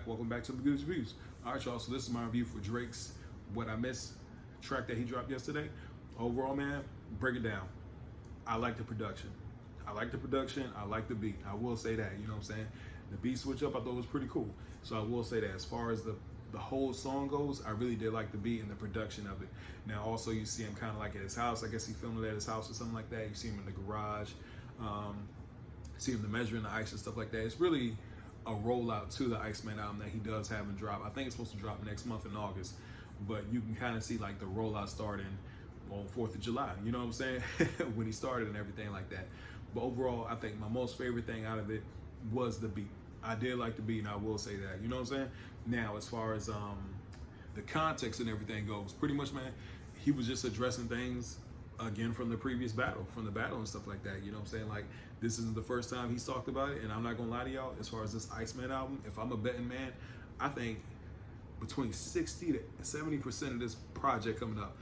Welcome back to the Goose Reviews. All right, y'all. So this is my review for Drake's "What I Miss" track that he dropped yesterday. Overall, man, break it down. I like the production. I like the beat. I will say that. You know what I'm saying? The beat switch up, I thought was pretty cool. So I will say that. As far as the whole song goes, I really did like the beat and the production of it. Now, also, you see him kind of like at his house. I guess he filmed it at his house or something like that. You see him in the garage. See him measuring the ice and stuff like that. It's really a rollout to the Iceman album that he does have in drop. I think it's supposed to drop next month in August, but you can kind of see like the rollout starting on 4th of July, you know what I'm saying? When he started and everything like that. But overall, I think my most favorite thing out of it was the beat. I did like the beat, and I will say that, you know what I'm saying? Now, as far as the context and everything goes, pretty much, man, he was just addressing things again from the previous battle, and stuff like that. You know what I'm saying? Like, this isn't the first time he's talked about it, and I'm not gonna lie to y'all, as far as this Iceman album, if I'm a betting man, I think between 60 to 70% of this project coming up,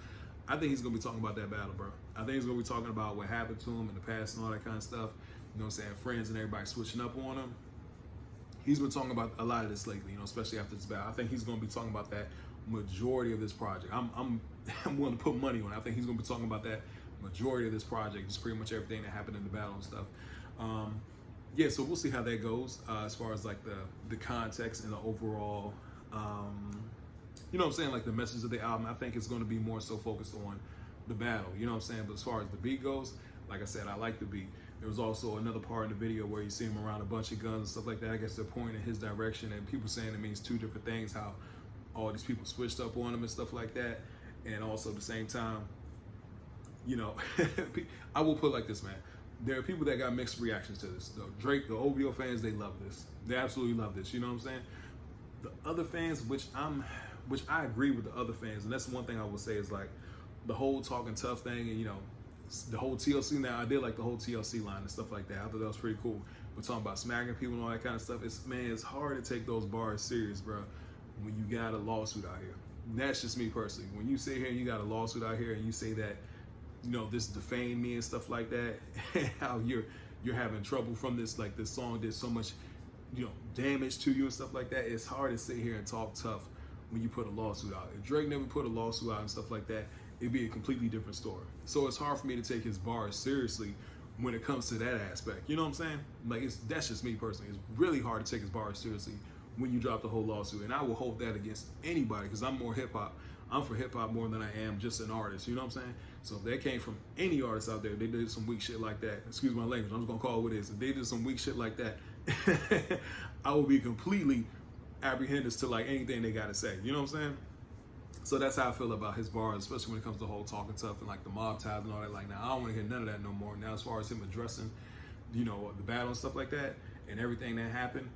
I think he's gonna be talking about that battle, bro. I think he's gonna be talking about what happened to him in the past and all that kind of stuff. You know what I'm saying? Friends and everybody switching up on him. He's been talking about a lot of this lately, you know, especially after this battle. I think he's gonna be talking about that majority of this project. I'm willing to put money on it. I think he's gonna be talking about that majority of this project. It's pretty much everything that happened in the battle and stuff. Yeah, so we'll see how that goes as far as like the context and the overall, you know what I'm saying, like the message of the album. I think it's going to be more so focused on the battle, you know what I'm saying? But as far as the beat goes, like I said, I like the beat. There was also another part in the video where you see him around a bunch of guns and stuff like that. I guess they're pointing in his direction, and people saying it means two different things, how all these people switched up on him and stuff like that. And also at the same time, you know, I will put it like this, man. There are people that got mixed reactions to this. The Drake, the OVO fans, they love this. They absolutely love this, you know what I'm saying? The other fans, which I agree with the other fans, and that's one thing I will say is like the whole talking tough thing, and you know, the whole TLC. Now I did like the whole TLC line and stuff like that. I thought that was pretty cool. We're talking about smacking people and all that kind of stuff. It's hard to take those bars serious, bro, when you got a lawsuit out here. And that's just me personally. When you sit here and you got a lawsuit out here and you say that, you know, this defamed me and stuff like that, how you're having trouble from this, like this song did so much, you know, damage to you and stuff like that. It's hard to sit here and talk tough when you put a lawsuit out. If Drake never put a lawsuit out and stuff like that, it'd be a completely different story. So it's hard for me to take his bars seriously when it comes to that aspect. You know what I'm saying? Like, that's just me personally. It's really hard to take his bars seriously when you drop the whole lawsuit. And I will hold that against anybody, because I'm more hip hop. I'm for hip hop more than I am just an artist. You know what I'm saying? So if that came from any artist out there, they did some weak shit like that. Excuse my language. I'm just gonna call it what it is. If they did some weak shit like that, I would be completely apprehended to like anything they gotta say. You know what I'm saying? So that's how I feel about his bars, especially when it comes to the whole talking tough and like the mob ties and all that. Like, now I don't want to hear none of that no more. Now, as far as him addressing, you know, the battle and stuff like that and everything that happened,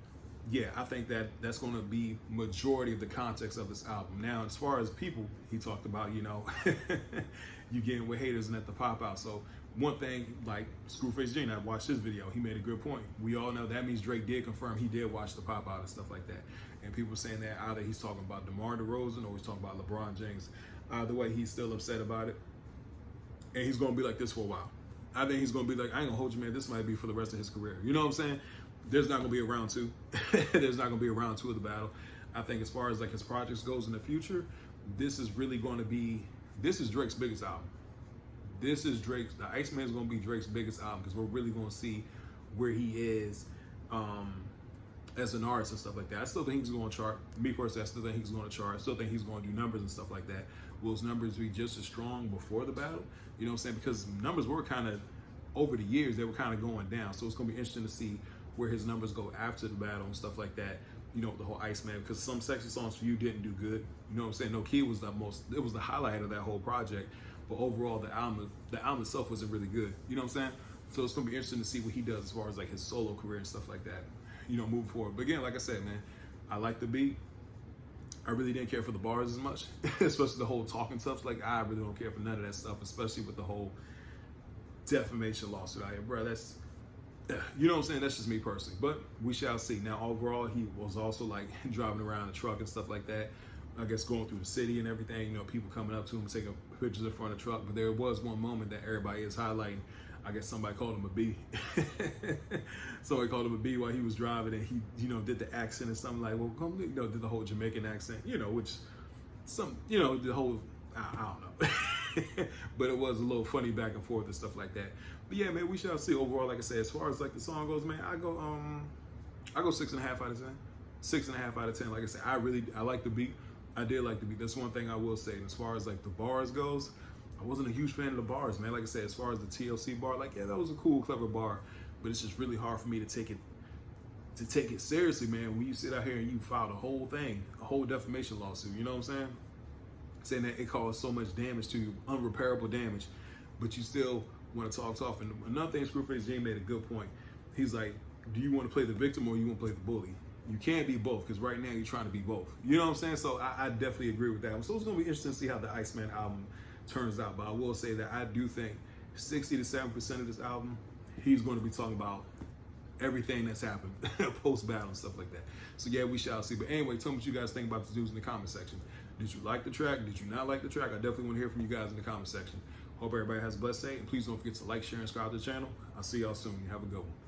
yeah, I think that's going to be majority of the context of this album. Now, as far as people, he talked about, you know, you getting with haters and at the pop out. So one thing, like Screwface Gene, I watched his video. He made a good point. We all know that means Drake did confirm he did watch the pop out and stuff like that. And people saying that either he's talking about DeMar DeRozan or he's talking about LeBron James. Either way, he's still upset about it. And he's going to be like this for a while. I think he's going to be like, I ain't going to hold you, man. This might be for the rest of his career. You know what I'm saying? There's not going to be a round two. There's not going to be a round two of the battle. I think as far as like his projects goes in the future, this is really going to be, this is Drake's biggest album. This is Drake's, the Iceman is going to be Drake's biggest album, because we're really going to see where he is as an artist and stuff like that. I still think he's going to chart. Me personally, I still think he's going to chart. I still think he's going to do numbers and stuff like that. Will his numbers be just as strong before the battle? You know what I'm saying? Because numbers were kind of, over the years, they were kind of going down. So it's going to be interesting to see where his numbers go after the battle and stuff like that. You know, the whole Iceman, because some sexy songs for you didn't do good. You know what I'm saying? No Key was it was the highlight of that whole project. But overall, the album itself wasn't really good. You know what I'm saying? So it's going to be interesting to see what he does as far as like his solo career and stuff like that, you know, moving forward. But again, like I said, man, I like the beat. I really didn't care for the bars as much, especially the whole talking stuff. Like, I really don't care for none of that stuff, especially with the whole defamation lawsuit out here, bro. That's, you know what I'm saying? That's just me personally, but we shall see. Now, overall, he was also like driving around a truck and stuff like that. I guess going through the city and everything, you know, people coming up to him, taking pictures in front of the truck. But there was one moment that everybody is highlighting. I guess somebody called him a B. Somebody called him a B while he was driving, and he, did the accent and something like, well, come, did the whole Jamaican accent, which the whole, I don't know. But it was a little funny back and forth and stuff like that. But yeah, man, we shall see. Overall, like I said, as far as like the song goes, man, I go 6.5 out of 10. 6.5 out of 10. Like I said, I like the beat. I did like the beat. That's one thing I will say. And as far as like the bars goes, I wasn't a huge fan of the bars, man. Like I said, as far as the TLC bar, like, yeah, that was a cool, clever bar, but it's just really hard for me to take it seriously, man. When you sit out here and you file a whole thing, a whole defamation lawsuit, you know what I'm saying? Saying that it caused so much damage to you, unrepairable damage, but you still want to talk tough. And another thing, Screwface Jay made a good point. He's like, do you want to play the victim or you want to play the bully? You can't be both, because right now you're trying to be both. You know what I'm saying? So I definitely agree with that. So it's going to be interesting to see how the Iceman album turns out. But I will say that I do think 60 to 70% of this album, he's going to be talking about everything that's happened post-battle and stuff like that. So yeah, we shall see. But anyway, tell me what you guys think about the dudes in the comment section. Did you like the track? Did you not like the track? I definitely want to hear from you guys in the comment section. Hope everybody has a blessed day. And please don't forget to like, share, and subscribe to the channel. I'll see y'all soon. Have a good one.